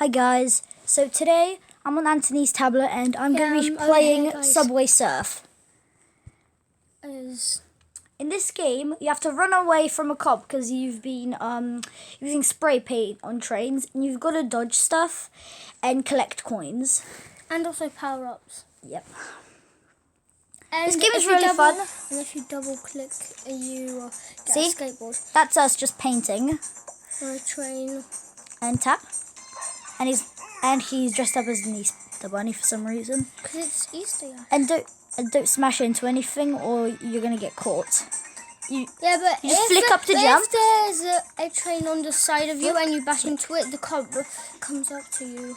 Hi guys, so today I'm on Anthony's tablet and I'm going to be playing Subway Surf. In this game, you have to run away from a cop because you've been using spray paint on trains, and you've got to dodge stuff and collect coins. And also power-ups. Yep. And this game is really fun. And if you double-click, you get See? a skateboard. That's us just painting. Or a train. And tap. And he's dressed up as an Easter bunny for some reason. Because it's Easter, yeah. And don't smash into anything or you're going to get caught. You just flick up to jump. If there's a train on the side of you and you bash into it, the cop comes up to you.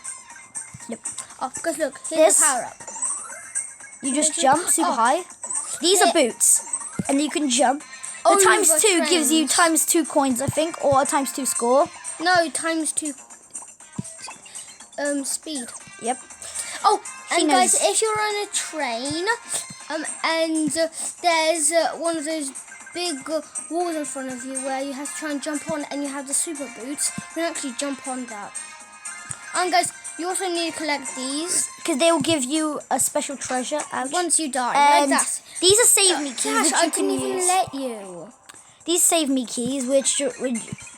Yep. Oh, because look, here's the power-up. You just jump super high. These are boots. And you can jump. The times 2 gives you times 2 coins, I think, or a times 2 score. No, times 2 speed. Yep. Oh, and guys, if you're on a train and there's one of those big walls in front of you where you have to try and jump on, and you have the super boots, you can actually jump on that. And guys, you also need to collect these because they will give you a special treasure once you die. And like that. These are save me keys. Gosh, I couldn't even let you. These save me keys, which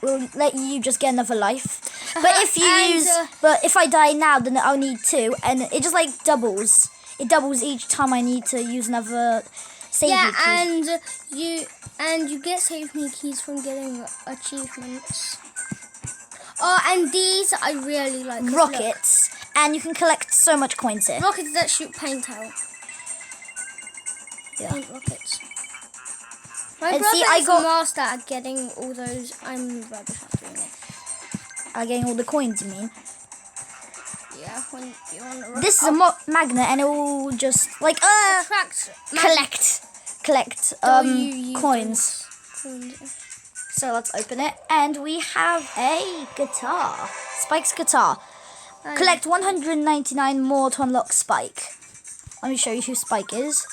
will let you just get another life. But if you but if I die now, then I'll need 2, and it just like doubles. It doubles each time I need to use another save me key. and you get save me keys from getting achievements. Oh, and these I really like. Rockets, and you can collect so much coins here. Rockets that shoot paint out. Yeah. Paint rockets. My brother is a master at getting all those. I'm rubbish at doing it. Getting all the coins, you mean? Yeah, when you're on the rock. This is a magnet, and it will just like collect coins. So let's open it, and we have a guitar. Spike's guitar. Collect 199 more to unlock Spike. Let me show you who Spike is.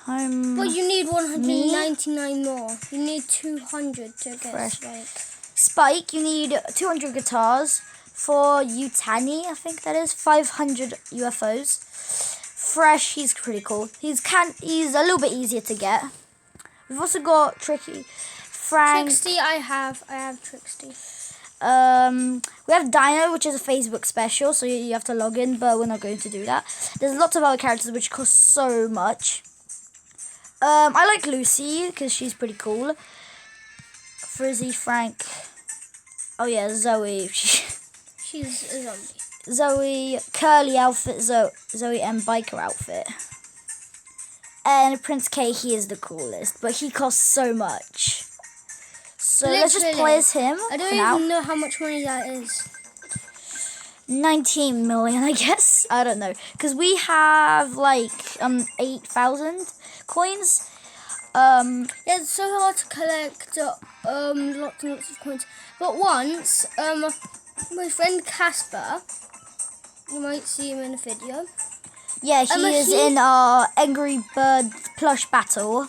But you need 199 more. You need 200 to get Spike. Spike, you need 200 guitars. For Utani, I think that is 500 UFOs. Fresh, he's pretty cool. He's a little bit easier to get. We've also got Tricky, Frank. Trixie, I have Trixie. We have Dino, which is a Facebook special, so you have to log in, but we're not going to do that. There's lots of other characters which cost so much. I like Lucy because she's pretty cool. Frizzy, Frank. Oh yeah, Zoe. She's a zombie. Zoe, curly outfit, Zoe and biker outfit. And Prince K, he is the coolest, but he costs so much. So let's just play as him. I don't even know how much money that is. 19 million, I guess. I don't know, because we have like 8,000 coins. Yeah, it's so hard to collect lots and lots of coins. But once, my friend Casper, you might see him in a video. Yeah, he is in our Angry Bird plush battle.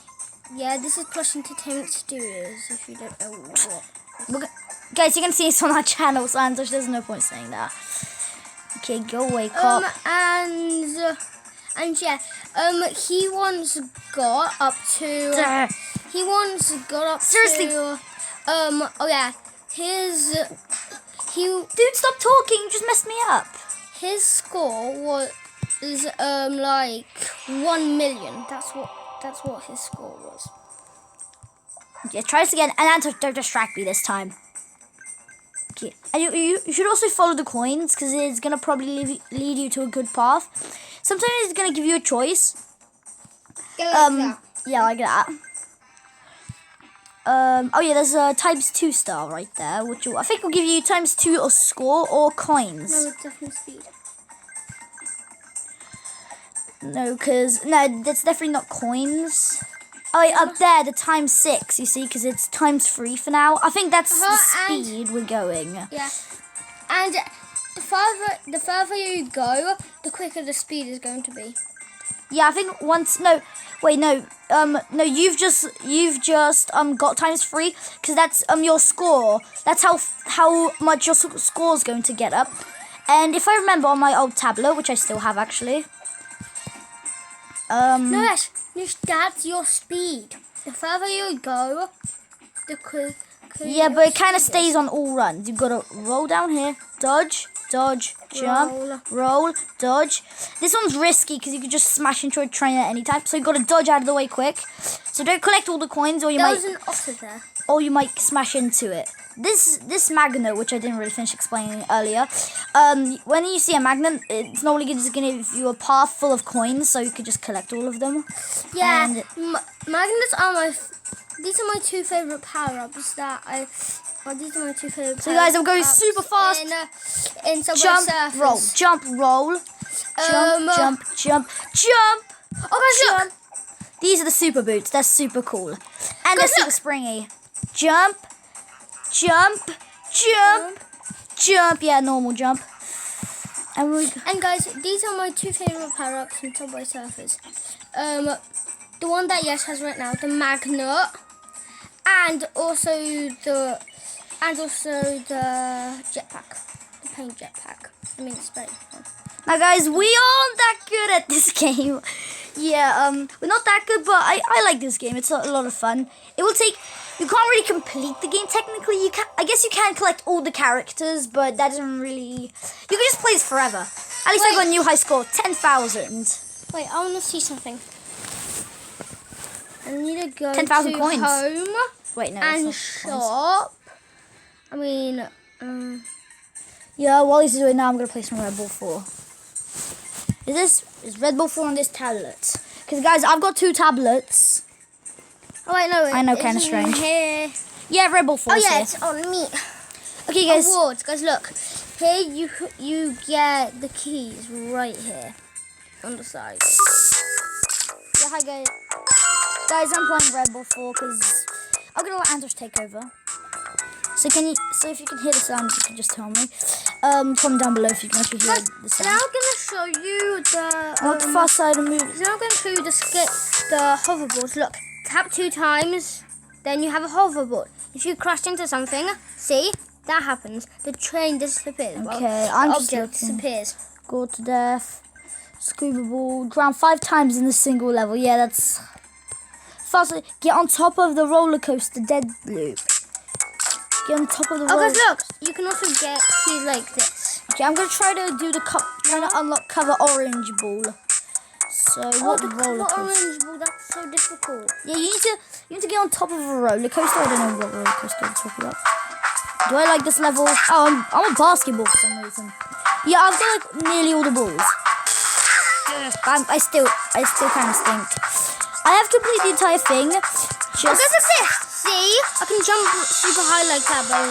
Yeah, this is Plush Entertainment Studios, if you don't know what. Guys, you can see this on our channel, so Antosh, there's no point saying that. Okay, go away, cop. And yeah, he once got up to. Seriously. Oh yeah, Dude, stop talking! You just messed me up. His score was like 1 million. That's what his score was. Yeah, try this again, and Antosh, don't distract me this time. Okay, and you should also follow the coins because it's gonna probably lead you to a good path. Sometimes it's gonna give you a choice. Yeah, like that. Oh yeah, there's a times 2 star right there, which I think will give you times 2 or score or coins. No, it's definitely speed. No, that's definitely not coins. Oh, yeah, up there, the times 6, you see, because it's times 3 for now. I think that's the speed we're going. Yeah, and the further you go, the quicker the speed is going to be. Yeah, I think once Wait, no. No, you've just got ×3 because that's your score. That's how much your score is going to get up. And if I remember on my old tablet, which I still have actually. No, that's your speed. The further you go, the quicker. Yeah, but it kind of stays on all runs. You've got to roll down here, dodge, dodge, jump, roll, dodge. This one's risky because you could just smash into a train at any time. So you've got to dodge out of the way quick. So don't collect all the coins, or you might. There was an otter there. Or you might smash into it. This magnet, which I didn't really finish explaining earlier, when you see a magnet, it's normally just going to give you a path full of coins, so you could just collect all of them. Yeah, magnets are these are my two favorite power-ups these are my two favorite power-ups. So guys, I'm going super fast. In Subway jump, Surfers. roll, jump, roll. Jump, jump, jump. Oh guys, look. These are the super boots. They're super cool. And they're super springy. Jump, jump, jump, jump. Yeah, normal jump. And guys, these are my two favorite power-ups in Subway Surfers. The one that Yash has right now, the magnet, and also the jetpack, the paint jetpack. I mean spray. Now guys, we aren't that good at this game. Yeah, we're not that good, but I like this game. It's a lot of fun. It will take. You can't really complete the game technically. I guess you can collect all the characters, but that doesn't really. You can just play this forever. At least I got a new high score, 10,000. Wait, I want to see something. I need to go 10,000 to coins. home. Wait, no, and shop. I mean, yeah. While he's doing it now, I'm gonna play some Red Bull 4. Is Red Bull 4 on this tablet? Because guys, I've got 2 tablets. Oh wait, no. I know, kind of strange. Here. Yeah, Red Bull 4. Oh yeah, it's on me. Okay, guys. Awards, guys. Look, here you get the keys right here on the side. Yeah, hi guys. Guys, I'm playing Red Bull 4 because I'm gonna let Antosh take over. So if you can hear the sound, you can just tell me. Comment down below if you can actually hear the sound. Now I'm gonna show you the the far side of movie. Now I'm gonna show you the hoverboards. Look, tap 2 times, then you have a hoverboard. If you crash into something, see that happens. The train disappears. Okay, well, I'm the just object disappears. Go to death. Scuba ball. Drown 5 times in a single level. Yeah, that's fast. Get on top of the roller coaster dead loop. Get on top of the roller. Oh, guys, look. You can also get keys like this. Okay, I'm gonna try to do trying to unlock cover orange ball. So what roller coaster? Orange ball. That's so difficult. Yeah, you need to get on top of a roller coaster. I don't know what roller coaster I'm talking about. Do I like this level? Oh, I'm a basketball for some reason. Yeah, I've got like nearly all the balls. I still kind of stink. I have completed the entire thing. Just look at this. See, I can jump super high like that, but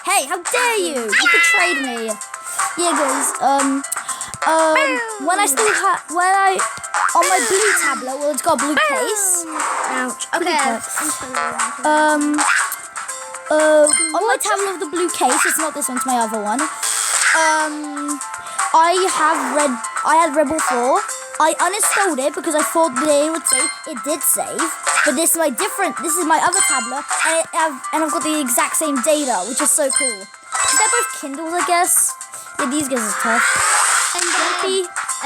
hey, how dare you? You betrayed me. Yeah, guys. When on my blue tablet, well, it's got a blue case. Ouch. Okay. On my tablet with the blue case, it's not this one, it's my other one. I had Red Bull 4. I uninstalled it because I thought that it would save. It did save, but this is my other tablet, and I've got the exact same data, which is so cool. They're both Kindles, I guess. Yeah, these guys are tough.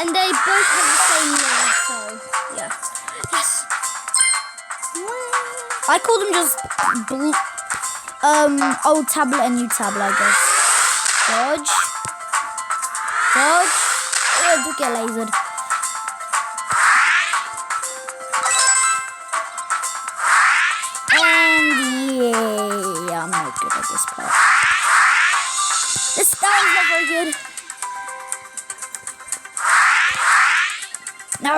And they both have the same name, so yeah. Yes. I call them just old tablet and new tablet, I guess. Dodge. Oh, don't get lasered. And yeah, I'm not good at this part. This sound's not very good. No!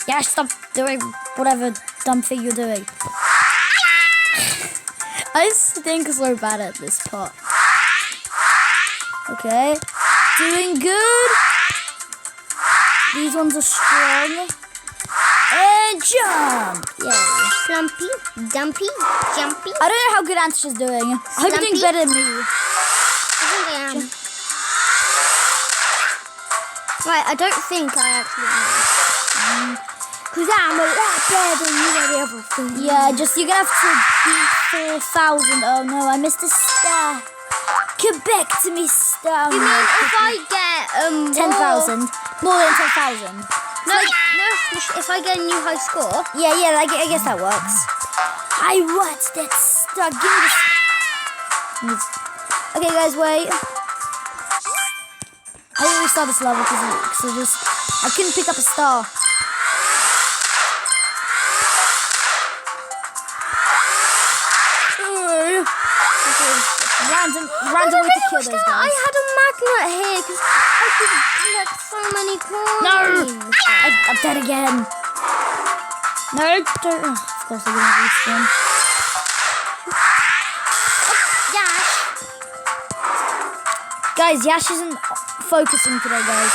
Yeah, stop doing whatever dumb thing you're doing. I stink so bad at this part. Okay. Doing good. These ones are strong. And jump! Yay. Slumpy, dumpy, jumpy. I don't know how good Antosh is doing. I hope you're doing better than me. I think I am. Right, I don't think I actually am. Because I'm a lot better than you ever think. Yeah, just you're gonna have to beat 4,000. Oh no, I missed a star. Get back to me, star. You mean if I get 10,000? More than 10,000. No, if I get a new high score. Yeah, I guess that works. I want that star. Give me this. Okay, guys, wait. I didn't restart this level because I couldn't pick up a star. Random way to kill those guys. I had a magnet here because I could collect so many coins. No! I'm dead again. No, don't. Oh, of course, they're gonna respawn. Yash. Guys, Yash isn't focusing today, guys.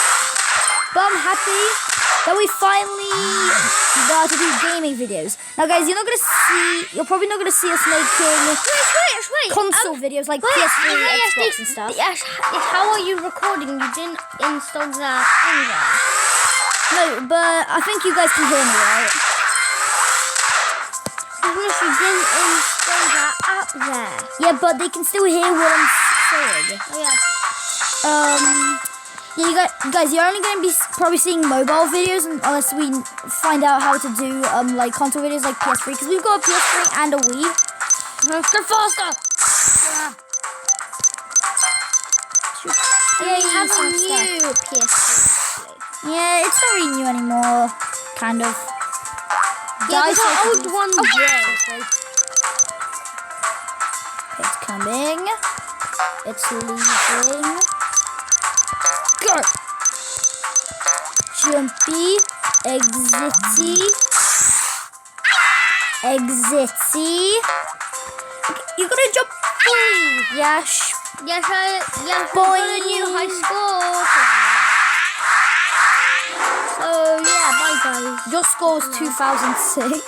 But I'm happy that we finally got to do gaming videos. Now, guys, you're probably not gonna see us making console videos like PS3, Xbox, and stuff. Yes, how are you recording? You didn't install that anywhere. No, but I think you guys can hear me, right? Unless you didn't install that app there. Yeah, but they can still hear what I'm saying. Oh yeah. Yeah, you guys, you're only going to be probably seeing mobile videos unless we find out how to do like console videos like PS3, because we've got a PS3 and a Wii. Go faster! Yeah, you have a new PS3. Yeah, it's not really new anymore, kind of. Yeah, the old one broke. It's coming. It's leaving. Go! Jumpy. Exity. Okay, you gotta jump fully. Yash. Yes, I got a new high score. So yeah, bye guys. Your score is 2006.